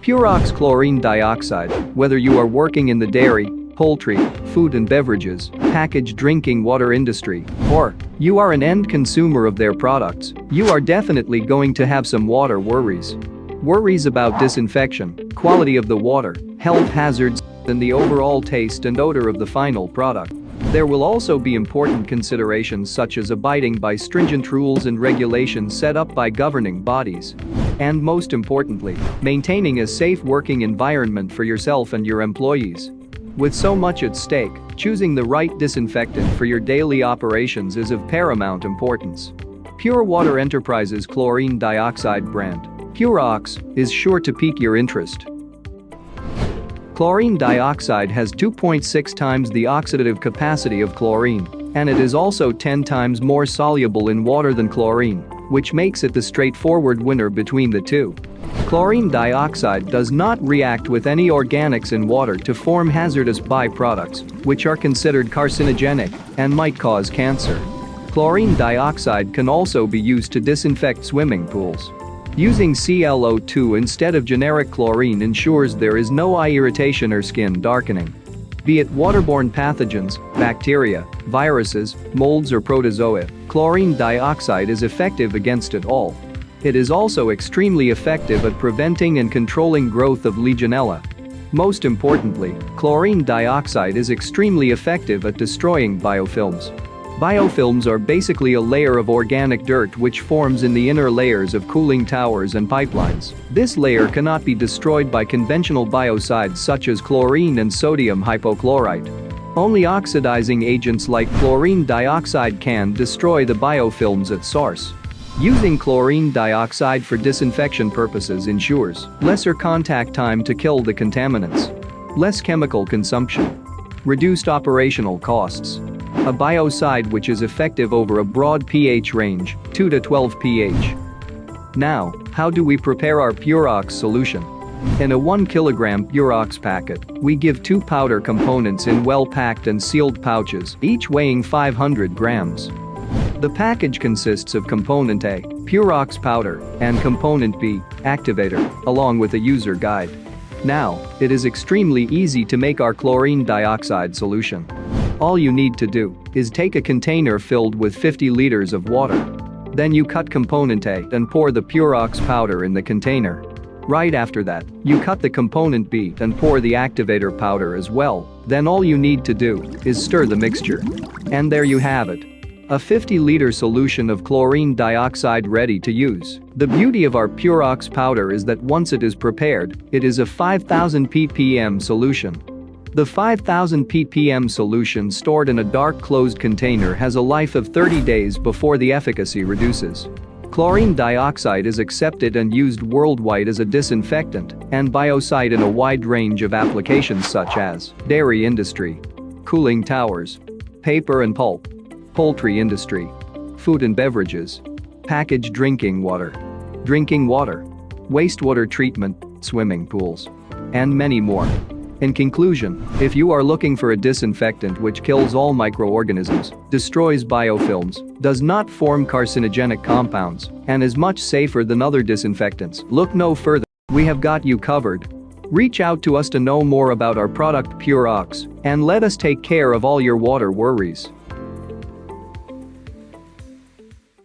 PureOx Chlorine Dioxide, whether you are working in the dairy, poultry, food and beverages, packaged drinking water industry, or you are an end consumer of their products, you are definitely going to have some water worries. Worries about disinfection, quality of the water, health hazards, and the overall taste and odor of the final product. There will also be important considerations such as abiding by stringent rules and regulations set up by governing bodies. And most importantly, maintaining a safe working environment for yourself and your employees. With so much at stake, choosing the right disinfectant for your daily operations is of paramount importance. Pure Water Enterprises Chlorine Dioxide brand, PureOx, is sure to pique your interest. Chlorine dioxide has 2.6 times the oxidative capacity of chlorine, and it is also 10 times more soluble in water than chlorine, which makes it the straightforward winner between the two. Chlorine dioxide does not react with any organics in water to form hazardous byproducts, which are considered carcinogenic and might cause cancer. Chlorine dioxide can also be used to disinfect swimming pools. Using ClO2 instead of generic chlorine ensures there is no eye irritation or skin darkening. Be it waterborne pathogens, bacteria, viruses, molds or protozoa, chlorine dioxide is effective against it all. It is also extremely effective at preventing and controlling growth of Legionella. Most importantly, chlorine dioxide is extremely effective at destroying biofilms. Biofilms are basically a layer of organic dirt which forms in the inner layers of cooling towers and pipelines. This layer cannot be destroyed by conventional biocides such as chlorine and sodium hypochlorite. Only oxidizing agents like chlorine dioxide can destroy the biofilms at source. Using chlorine dioxide for disinfection purposes ensures lesser contact time to kill the contaminants, less chemical consumption, reduced operational costs. A biocide which is effective over a broad pH range, 2 to 12 pH. Now, how do we prepare our PureOx solution? In a 1 kg PureOx packet, we give 2 powder components in well-packed and sealed pouches, each weighing 500 grams. The package consists of component A, PureOx powder, and component B, activator, along with a user guide. Now, it is extremely easy to make our chlorine dioxide solution. All you need to do is take a container filled with 50 liters of water. Then you cut component A and pour the PureOx powder in the container. Right after that, you cut the component B and pour the activator powder as well. Then all you need to do is stir the mixture. And there you have it. A 50-liter solution of chlorine dioxide ready to use. The beauty of our PureOx powder is that once it is prepared, it is a 5000 ppm solution. The 5000 ppm solution stored in a dark closed container has a life of 30 days before the efficacy reduces. Chlorine dioxide is accepted and used worldwide as a disinfectant and biocide in a wide range of applications such as dairy industry, cooling towers, paper and pulp, poultry industry, food and beverages, packaged drinking water, wastewater treatment, swimming pools, and many more. In conclusion, if you are looking for a disinfectant which kills all microorganisms, destroys biofilms, does not form carcinogenic compounds, and is much safer than other disinfectants, look no further. We have got you covered. Reach out to us to know more about our product PureOx, and let us take care of all your water worries.